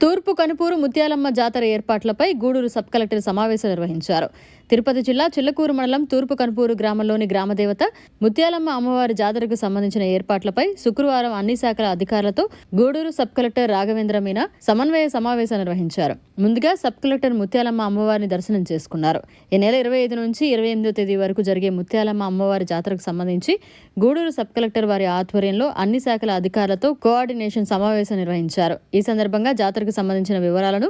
తూర్పు కనుపూరు ముత్యాలమ్మ జాతర ఏర్పాట్లపై గూడూరు సబ్ కలెక్టర్ సమావేశం నిర్వహించారు. తిరుపతి జిల్లా చిల్లకూరు మండలం తూర్పు కనుపూరు గ్రామంలోని గ్రామదేవత ముత్యాలమ్మ అమ్మవారి జాతరకు సంబంధించిన ఏర్పాట్లపై శుక్రవారం అన్ని శాఖల అధికారులతో గూడూరు సబ్ కలెక్టర్ రాఘవేంద్ర మీనా సమన్వయ సమావేశం నిర్వహించారు. ముందుగా సబ్ కలెక్టర్ ముత్యాలమ్మ అమ్మవారిని దర్శనం చేసుకున్నారు. ఈ నెల 25 నుంచి 28వ తేదీ వరకు జరిగే ముత్యాలమ్మ అమ్మవారి జాతరకు సంబంధించి గూడూరు సబ్ కలెక్టర్ వారి ఆధ్వర్యంలో అన్ని శాఖల అధికారులతో కోఆర్డినేషన్ సమావేశం నిర్వహించారు. ఈ సందర్భంగా జాతరకు సంబంధించిన వివరాలను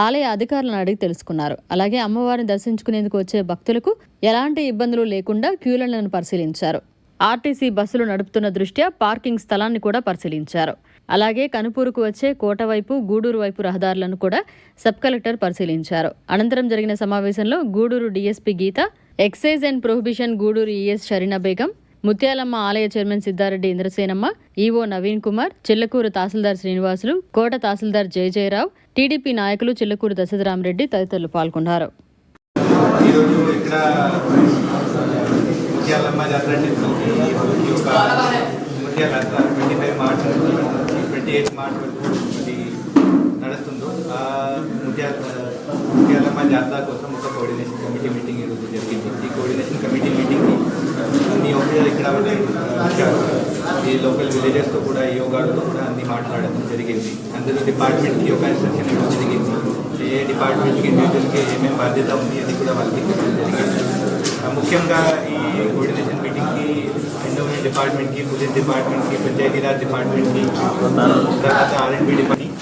ఆలయ అధికారులను అడిగి తెలుసుకున్నారు. అలాగే అమ్మవారిని దర్శించుకునేందుకు వచ్చే భక్తులకు ఎలాంటి ఇబ్బందులు లేకుండా క్యూలను పరిశీలించారు. ఆర్టీసీ బస్సులు నడుపుతున్న దృష్ట్యా పార్కింగ్ స్థలాన్ని కూడా పరిశీలించారు. అలాగే కనుపూరుకు వచ్చే కోట వైపు గూడూరు వైపు రహదారులను కూడా సబ్ కలెక్టర్ పరిశీలించారు. అనంతరం జరిగిన సమావేశంలో Gudur DSP Geetha, excise and prohibition Gudur ES Shareena Begum, Muthyalamma ఆలయ చైర్మన్ సిద్ధారెడ్డి ఇంద్రసేనమ్మ, ఈవో నవీన్ కుమార్, చిల్లకూరు తహసీల్దార్ శ్రీనివాసులు, కోట తహసీల్దార్ జయజయరావు, టీడీపీ నాయకులు చిల్లకూరు దశరథరామరెడ్డి తదితరులు పాల్గొన్నారు. ముత్యాలమ్మ జాతర 25 మార్చ్ 28 మార్చ్ వరకు నడుస్తుందో ముత్యాలమ్మ జాతర కోసం ఒక కోఆర్డినేషన్ కమిటీ మీటింగ్ ఈరోజు జరిగింది. ఈ కోఆర్డినేషన్ కమిటీ మీటింగ్కి అన్ని ఆఫీసర్లు ఇక్కడ వచ్చారు. ఈ లోకల్ విలేజెస్తో కూడా ఈ యోగాడుతో కూడా అన్ని మాట్లాడడం జరిగింది. అందులో డిపార్ట్మెంట్కి ఒక ఇన్స్ట్రక్షన్ ఇవ్వడం జరిగింది. ఏ డిపార్ట్మెంట్కి ఇండివిజువల్కి ఏమేమి బాధ్యత ఉంది అది కూడా వాళ్ళకి చెప్పడం జరిగింది. ముఖ్యంగా ఈ కోఆర్డినేషన్ మీటింగ్కి ఎండోమెంట్ డిపార్ట్మెంట్కి, పోలీస్ డిపార్ట్మెంట్కి, పంచాయతీరాజ్ డిపార్ట్మెంట్కి, తర్వాత ఆర్ఎండ్బి డిపార్ట్మెంట్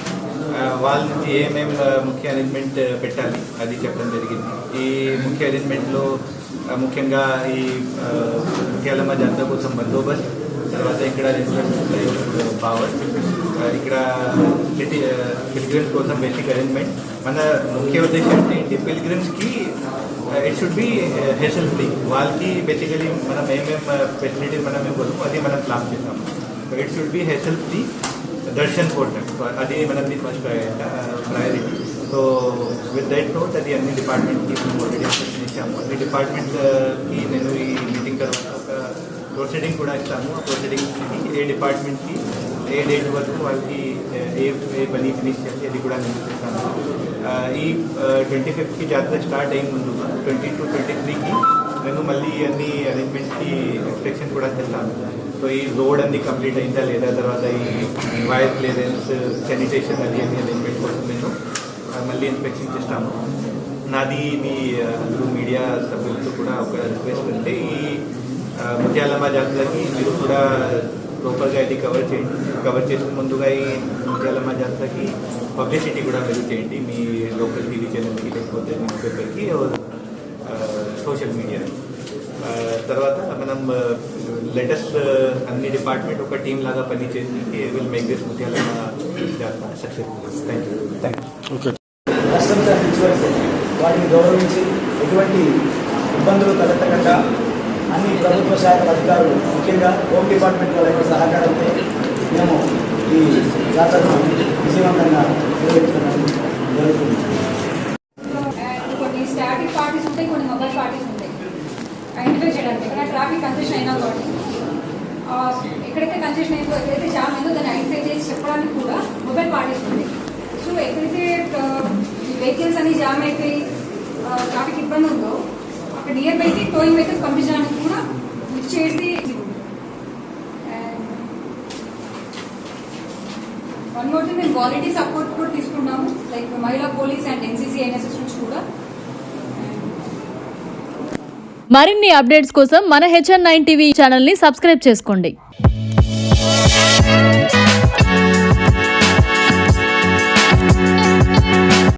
వాళ్ళ నుంచి ఏమేమి ముఖ్య అరేంజ్మెంట్ పెట్టాలి అది చెప్పడం జరిగింది. ఈ ముఖ్య అరేంజ్మెంట్లో ముఖ్యంగా ఈ ముత్యాలమ్మ జాతర కోసం బందోబస్తు, తర్వాత ఇక్కడ పవర్, ఇక్కడ పిల్గ్రిమ్స్ కోసం బేసిక్ అరేంజ్మెంట్. మన ముఖ్య ఉద్దేశం ఏంటి, పిల్గ్రిమ్స్కి it should be hassle free. వాళ్ళకి బేసికలీ మనం ఏమేమి ఫెసిలిటీ మనం ఇవ్వము అది మనం ప్లాన్ చేస్తాము. It should be hassle free darshan portal, అది మనది first priority. So with that note అది అన్ని డిపార్ట్మెంట్కి మేము ఆల్రెడీ ఇన్స్ట్రక్షన్ ఇచ్చాము. అన్ని డిపార్ట్మెంట్కి నేను ఈ మీటింగ్ తర్వాత ఒక ప్రొసీడింగ్ కూడా ఇస్తాము. ఆ ప్రొసీడింగ్కి ఏ డిపార్ట్మెంట్కి ఏ డేట్ వరకు వాళ్ళకి ఏ పని ఫినిష్ చేసి అది కూడా నేను చేస్తాను. ఈ 25కి జాతర స్టార్ట్ అయిన ముందు 22, 23కి నేను మళ్ళీ అన్ని అరేంజ్మెంట్కి ఇన్స్పెక్షన్ కూడా చేస్తాను. సో ఈ రోడ్ అన్ని కంప్లీట్ అయిందా లేదా, తర్వాత ఈ వైర్ క్లియరెన్స్, శానిటేషన్ అది అన్ని అరేంజ్మెంట్ కోసం నేను మళ్ళీ ఇన్స్పెక్షన్ చేస్తాను. నాది మీ అందరూ మీడియా సభ్యులతో కూడా ఒక రిక్వెస్ట్ అంటే ఈ ముత్యాలమ్మ జాతరకి మీరు కూడా ప్రాపర్గా ఇది కవర్ చేయండి. కవర్ చేసిన ముందుగా ఈ ముత్యాలమ్మ జాతరకి పబ్లిసిటీ కూడా మీరు చేయండి, మీ లోకల్ టీవీ ఛానల్కి, లేకపోతే న్యూస్ పేపర్కి, సోషల్ మీడియా. తర్వాత మనం లేటెస్ట్ అన్ని డిపార్ట్మెంట్ ఒక టీం లాగా పనిచేసి విల్ మేక్ దిస్ ముత్యాలమ్మ జాతర సక్సెస్ఫుల్. Thank you. వాటిని గౌరవించి ఎటువంటి ఇబ్బందులు తలెత్తకుండా అన్ని ప్రభుత్వ శాఖల అధికారులు, ముఖ్యంగా హోమ్ డిపార్ట్మెంట్ వాళ్ళ యొక్క సహకారంతో మేము ఈ జాతరను విజయవంతంగా నిర్వహించడం జరుగుతుంది. కొన్ని స్టాటిక్ పార్టీస్ ఉంటాయి, కొన్ని మొబైల్ పార్టీస్ ఉంటాయి. ఐడెంటిఫై చేయడానికి ఎక్కడ ట్రాఫిక్ కన్సెషన్ అయినా కూడా ఎక్కడైతే కన్సెషన్ అయిందో, ఎక్కడైతే జామ్ అయిందో దాన్ని ఐడెంటిఫై చేసి చెప్పడానికి కూడా మొబైల్ పార్టీస్ ఉంటాయి. సో ఎక్కడైతే వెహికల్స్ అని జామ్ అయిపోయి ట్రాఫిక్ ఇబ్బంది ఉందో అక్కడ నియర్ బైకి టోయింగ్ వెహికల్స్ పంపించడానికి కూడా లిఫ్ట్ చేసి వన్ మోర్ థింగ్, మేము వాలంటీర్ సపోర్ట్ కూడా తీసుకున్నాము. లైక్ మహిళా పోలీస్ అండ్ ఎన్సీసీ, ఎన్ఎస్ఎస్ నుంచి కూడా. మరిన్ని అప్డేట్స్ కోసం మన HN9 టీవీ ఛానల్ని సబ్స్క్రైబ్ చేసుకోండి.